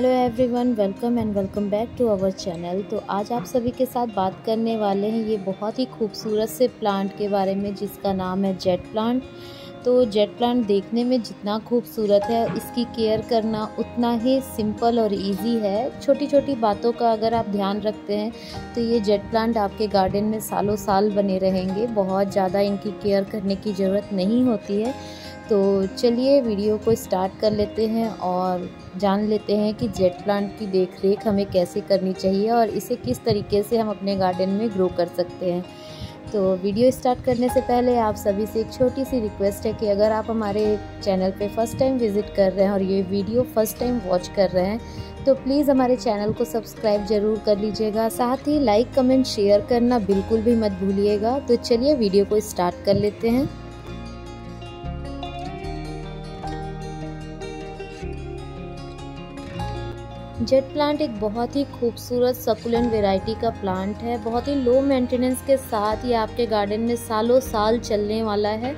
Hello everyone, welcome and welcome back to our channel. तो आज आप सभी के साथ बात करने वाले हैं ये बहुत ही खूबसूरत से प्लांट के बारे में जिसका नाम है जेट प्लांट। तो जेट प्लांट देखने में जितना खूबसूरत है, इसकी केयर करना उतना ही सिंपल और इजी है। छोटी छोटी बातों का अगर आप ध्यान रखते हैं तो ये जेट प्लांट आपके गार्डन में सालों साल बने रहेंगे। बहुत ज़्यादा इनकी केयर करने की ज़रूरत नहीं होती है। तो चलिए वीडियो को स्टार्ट कर लेते हैं और जान लेते हैं कि जेट प्लांट की देखरेख हमें कैसे करनी चाहिए और इसे किस तरीके से हम अपने गार्डन में ग्रो कर सकते हैं। तो वीडियो स्टार्ट करने से पहले आप सभी से एक छोटी सी रिक्वेस्ट है कि अगर आप हमारे चैनल पे फर्स्ट टाइम विज़िट कर रहे हैं और ये वीडियो फर्स्ट टाइम वॉच कर रहे हैं तो प्लीज़ हमारे चैनल को सब्सक्राइब ज़रूर कर लीजिएगा। साथ ही लाइक कमेंट शेयर करना बिल्कुल भी मत भूलिएगा। तो चलिए वीडियो को स्टार्ट कर लेते हैं। जेट प्लांट एक बहुत ही खूबसूरत सकुलेंट वैरायटी का प्लांट है। बहुत ही लो मेंटेनेंस के साथ ये आपके गार्डन में सालों साल चलने वाला है।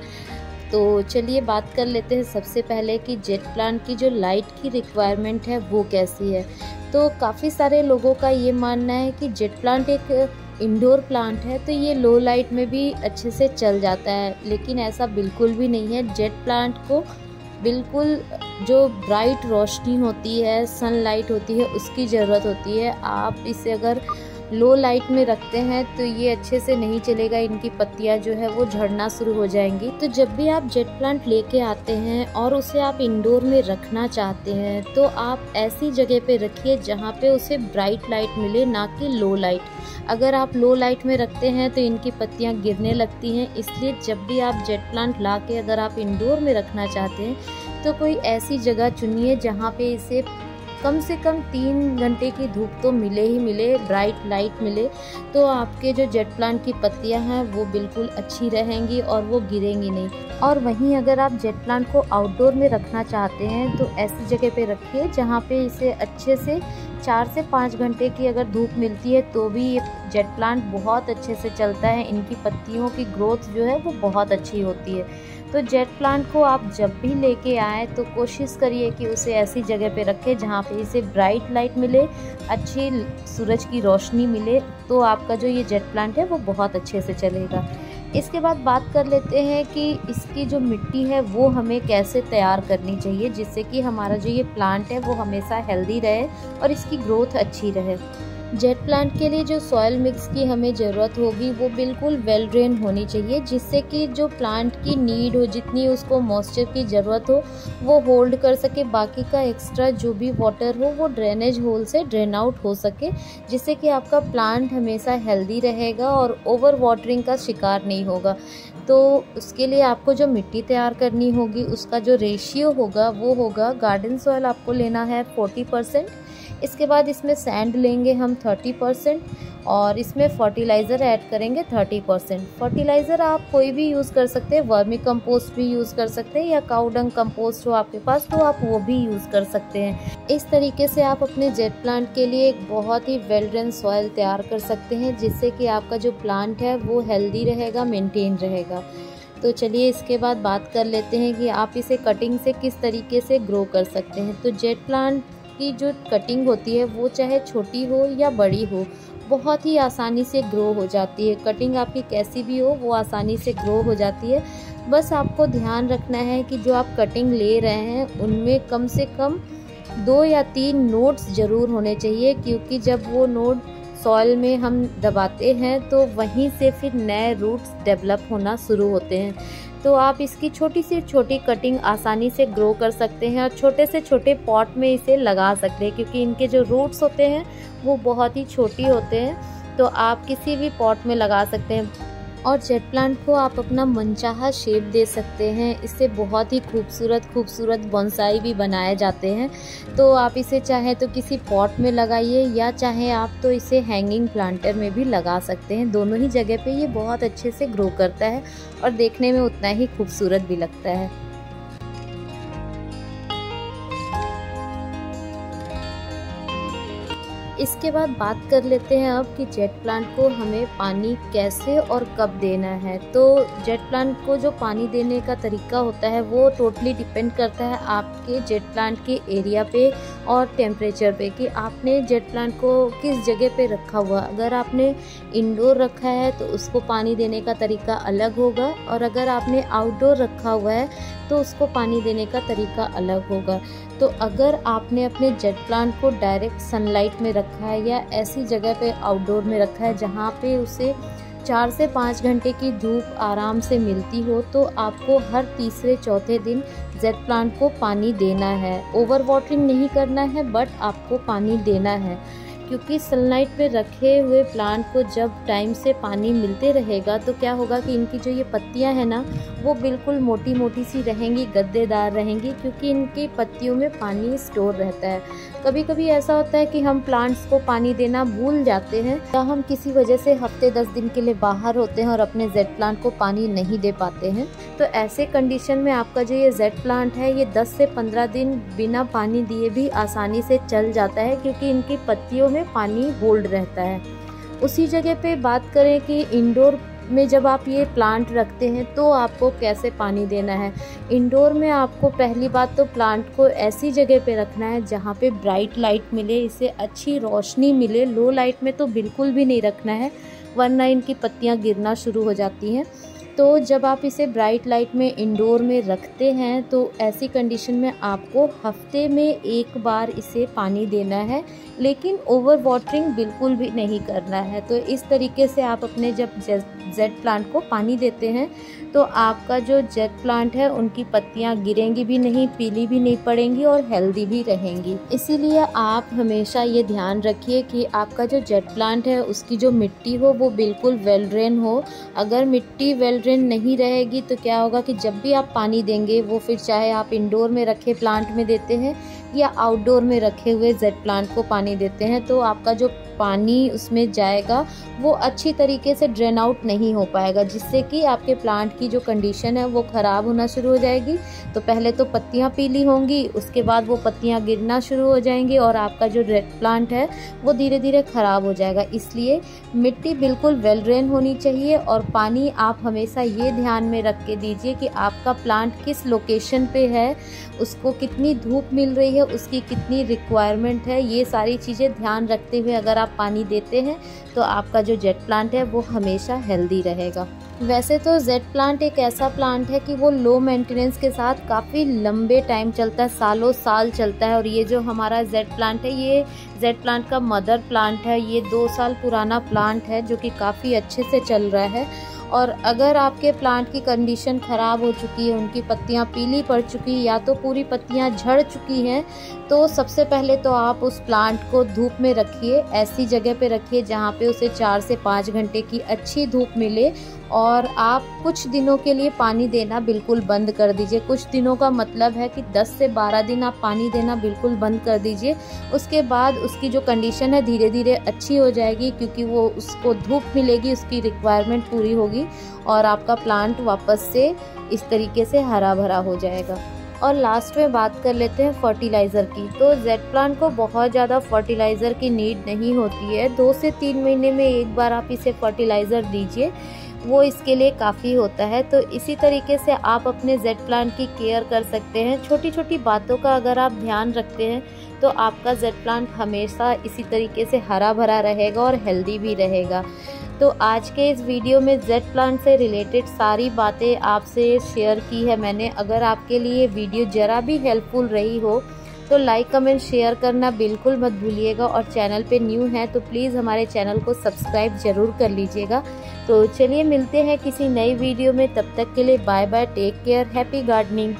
तो चलिए बात कर लेते हैं सबसे पहले कि जेट प्लांट की जो लाइट की रिक्वायरमेंट है वो कैसी है। तो काफ़ी सारे लोगों का ये मानना है कि जेट प्लांट एक इंडोर प्लांट है तो ये लो लाइट में भी अच्छे से चल जाता है, लेकिन ऐसा बिल्कुल भी नहीं है। जेट प्लांट को बिल्कुल जो ब्राइट रोशनी होती है, सनलाइट होती है, उसकी ज़रूरत होती है। आप इसे अगर लो लाइट में रखते हैं तो ये अच्छे से नहीं चलेगा, इनकी पत्तियां जो है वो झड़ना शुरू हो जाएंगी। तो जब भी आप जेट प्लांट लेके आते हैं और उसे आप इंडोर में रखना चाहते हैं तो आप ऐसी जगह पे रखिए जहाँ पे उसे ब्राइट लाइट मिले, ना कि लो लाइट। अगर आप लो लाइट में रखते हैं तो इनकी पत्तियां गिरने लगती हैं, इसलिए जब भी आप जेट प्लांट ला के अगर आप इंडोर में रखना चाहते हैं तो कोई ऐसी जगह चुनिए जहाँ पे इसे कम से कम 3 घंटे की धूप तो मिले ही मिले, ब्राइट लाइट मिले। तो आपके जो जेट प्लांट की पत्तियां हैं वो बिल्कुल अच्छी रहेंगी और वो गिरेंगी नहीं। और वहीं अगर आप जेट प्लांट को आउटडोर में रखना चाहते हैं तो ऐसी जगह पे रखिए जहाँ पे इसे अच्छे से 4 से 5 घंटे की अगर धूप मिलती है तो भी ये जेट प्लांट बहुत अच्छे से चलता है। इनकी पत्तियों की ग्रोथ जो है वो बहुत अच्छी होती है। तो जेट प्लांट को आप जब भी लेके आएँ तो कोशिश करिए कि उसे ऐसी जगह पे रखें जहाँ पे इसे ब्राइट लाइट मिले, अच्छी सूरज की रोशनी मिले, तो आपका जो ये जेट प्लांट है वो बहुत अच्छे से चलेगा। इसके बाद बात कर लेते हैं कि इसकी जो मिट्टी है वो हमें कैसे तैयार करनी चाहिए जिससे कि हमारा जो ये प्लांट है वो हमेशा हेल्दी रहे और इसकी ग्रोथ अच्छी रहे। जेट प्लांट के लिए जो सॉइल मिक्स की हमें ज़रूरत होगी वो बिल्कुल वेल ड्रेन होनी चाहिए, जिससे कि जो प्लांट की नीड हो, जितनी उसको मॉइस्चर की ज़रूरत हो वो होल्ड कर सके, बाकी का एक्स्ट्रा जो भी वाटर हो वो ड्रेनेज होल से ड्रेन आउट हो सके, जिससे कि आपका प्लांट हमेशा हेल्दी रहेगा और ओवर वाटरिंग का शिकार नहीं होगा। तो उसके लिए आपको जो मिट्टी तैयार करनी होगी उसका जो रेशियो होगा वो होगा, गार्डन सॉइल आपको लेना है 40%, इसके बाद इसमें सैंड लेंगे हम 30% और इसमें फर्टिलाइज़र ऐड करेंगे 30%। फर्टिलाइज़र आप कोई भी यूज़ कर सकते हैं, वर्मी कंपोस्ट भी यूज़ कर सकते हैं या काऊ डंग कंपोस्ट हो आपके पास तो आप वो भी यूज़ कर सकते हैं। इस तरीके से आप अपने जेट प्लांट के लिए एक बहुत ही वेल ड्रेन सॉइल तैयार कर सकते हैं, जिससे कि आपका जो प्लांट है वो हेल्दी रहेगा, मेनटेन रहेगा। तो चलिए इसके बाद बात कर लेते हैं कि आप इसे कटिंग से किस तरीके से ग्रो कर सकते हैं। तो जेट प्लांट की जो कटिंग होती है वो चाहे छोटी हो या बड़ी हो, बहुत ही आसानी से ग्रो हो जाती है। कटिंग आपकी कैसी भी हो वो आसानी से ग्रो हो जाती है। बस आपको ध्यान रखना है कि जो आप कटिंग ले रहे हैं उनमें कम से कम 2 या 3 नोड्स ज़रूर होने चाहिए, क्योंकि जब वो नोड सॉइल में हम दबाते हैं तो वहीं से फिर नए रूट्स डेवलप होना शुरू होते हैं। तो आप इसकी छोटी से छोटी कटिंग आसानी से ग्रो कर सकते हैं और छोटे से छोटे पॉट में इसे लगा सकते हैं, क्योंकि इनके जो रूट्स होते हैं वो बहुत ही छोटी होते हैं। तो आप किसी भी पॉट में लगा सकते हैं और जेट प्लांट को आप अपना मनचाहा शेप दे सकते हैं। इससे बहुत ही खूबसूरत बोनसाई भी बनाए जाते हैं। तो आप इसे चाहे तो किसी पॉट में लगाइए या चाहे आप तो इसे हैंगिंग प्लांटर में भी लगा सकते हैं। दोनों ही जगह पे ये बहुत अच्छे से ग्रो करता है और देखने में उतना ही खूबसूरत भी लगता है। इसके बाद बात कर लेते हैं अब कि जेट प्लांट को हमें पानी कैसे और कब देना है। तो जेट प्लांट को जो पानी देने का तरीका होता है वो टोटली डिपेंड करता है आपके जेट प्लांट के एरिया पे और टेम्परेचर पे कि आपने जेट प्लांट को किस जगह पे रखा हुआ। अगर आपने इंडोर रखा है तो उसको पानी देने का तरीका अलग होगा, और अगर आपने आउटडोर रखा हुआ है तो उसको पानी देने का तरीका अलग होगा। तो अगर आपने अपने जेट प्लांट को डायरेक्ट सनलाइट में रखा है या ऐसी जगह पे आउटडोर में रखा है जहाँ पे उसे 4 से 5 घंटे की धूप आराम से मिलती हो, तो आपको हर तीसरे चौथे दिन जेट प्लांट को पानी देना है। ओवर वाटरिंग नहीं करना है, बट आपको पानी देना है, क्योंकि सनलाइट पे रखे हुए प्लांट को जब टाइम से पानी मिलते रहेगा तो क्या होगा कि इनकी जो ये पत्तियां हैं ना, वो बिल्कुल मोटी मोटी सी रहेंगी, गद्देदार रहेंगी, क्योंकि इनकी पत्तियों में पानी स्टोर रहता है। कभी कभी ऐसा होता है कि हम प्लांट्स को पानी देना भूल जाते हैं, या हम किसी वजह से हफ्ते 10 दिन के लिए बाहर होते हैं और अपने जेट प्लांट को पानी नहीं दे पाते हैं। तो ऐसे कंडीशन में आपका जो ये जेट प्लांट है ये 10 से 15 दिन बिना पानी दिए भी आसानी से चल जाता है, क्योंकि इनकी पत्तियों में पानी होल्ड रहता है। उसी जगह पे बात करें कि इंडोर में जब आप ये प्लांट रखते हैं तो आपको कैसे पानी देना है। इंडोर में आपको पहली बात तो प्लांट को ऐसी जगह पे रखना है जहाँ पे ब्राइट लाइट मिले, इसे अच्छी रोशनी मिले। लो लाइट में तो बिल्कुल भी नहीं रखना है, वरना इनकी पत्तियाँ गिरना शुरू हो जाती हैं। तो जब आप इसे ब्राइट लाइट में इंडोर में रखते हैं तो ऐसी कंडीशन में आपको हफ्ते में एक बार इसे पानी देना है, लेकिन ओवर वाटरिंग बिल्कुल भी नहीं करना है। तो इस तरीके से आप अपने जब जेट प्लांट को पानी देते हैं तो आपका जो जेट प्लांट है उनकी पत्तियां गिरेंगी भी नहीं, पीली भी नहीं पड़ेंगी और हेल्दी भी रहेंगी। इसीलिए आप हमेशा ये ध्यान रखिए कि आपका जो जेट प्लांट है उसकी जो मिट्टी हो वो बिल्कुल वेल ड्रेन हो। अगर मिट्टी वेल ड्रेन नहीं रहेगी तो क्या होगा कि जब भी आप पानी देंगे, वो फिर चाहे आप इंडोर में रखे प्लांट में देते हैं या आउटडोर में रखे हुए जेट प्लांट को पानी देते हैं, तो आपका जो पानी उसमें जाएगा वो अच्छी तरीके से ड्रेन आउट नहीं हो पाएगा, जिससे कि आपके प्लांट की जो कंडीशन है वो ख़राब होना शुरू हो जाएगी। तो पहले तो पत्तियां पीली होंगी, उसके बाद वो पत्तियां गिरना शुरू हो जाएंगी और आपका जो जेट प्लांट है वो धीरे धीरे ख़राब हो जाएगा। इसलिए मिट्टी बिल्कुल वेल ड्रेन होनी चाहिए, और पानी आप हमेशा ये ध्यान में रख के दीजिए कि आपका प्लांट किस लोकेशन पे है, उसको कितनी धूप मिल रही है, उसकी कितनी रिक्वायरमेंट है। ये सारी चीज़ें ध्यान रखते हुए अगर आप पानी देते हैं तो आपका जो जेट प्लांट है वो हमेशा हेल्दी रहेगा। वैसे तो जेट प्लांट एक ऐसा प्लांट है कि वो लो मेंटेनेंस के साथ काफ़ी लंबे टाइम चलता है, सालों साल चलता है। और ये जो हमारा जेट प्लांट है, ये जेट प्लांट का मदर प्लांट है। ये 2 साल पुराना प्लांट है जो कि काफ़ी अच्छे से चल रहा है। और अगर आपके प्लांट की कंडीशन ख़राब हो चुकी है, उनकी पत्तियां पीली पड़ चुकी है या तो पूरी पत्तियां झड़ चुकी हैं, तो सबसे पहले तो आप उस प्लांट को धूप में रखिए। ऐसी जगह पे रखिए जहाँ पे उसे 4 से 5 घंटे की अच्छी धूप मिले, और आप कुछ दिनों के लिए पानी देना बिल्कुल बंद कर दीजिए। कुछ दिनों का मतलब है कि 10 से 12 दिन आप पानी देना बिल्कुल बंद कर दीजिए। उसके बाद उसकी जो कंडीशन है धीरे धीरे अच्छी हो जाएगी, क्योंकि वो उसको धूप मिलेगी, उसकी रिक्वायरमेंट पूरी होगी और आपका प्लांट वापस से इस तरीके से हरा भरा हो जाएगा। और लास्ट में बात कर लेते हैं फर्टिलाइज़र की। तो जेट प्लांट को बहुत ज़्यादा फर्टिलाइज़र की नीड नहीं होती है। 2 से 3 महीने में एक बार आप इसे फर्टिलाइज़र दीजिए, वो इसके लिए काफ़ी होता है। तो इसी तरीके से आप अपने जेट प्लांट की केयर कर सकते हैं। छोटी छोटी बातों का अगर आप ध्यान रखते हैं तो आपका जेट प्लांट हमेशा इसी तरीके से हरा भरा रहेगा और हेल्दी भी रहेगा। तो आज के इस वीडियो में जेट प्लांट से रिलेटेड सारी बातें आपसे शेयर की है मैंने। अगर आपके लिए वीडियो ज़रा भी हेल्पफुल रही हो तो लाइक कमेंट शेयर करना बिल्कुल मत भूलिएगा, और चैनल पे न्यू हैं तो प्लीज़ हमारे चैनल को सब्सक्राइब ज़रूर कर लीजिएगा। तो चलिए मिलते हैं किसी नई वीडियो में, तब तक के लिए bye bye, take care, happy gardening.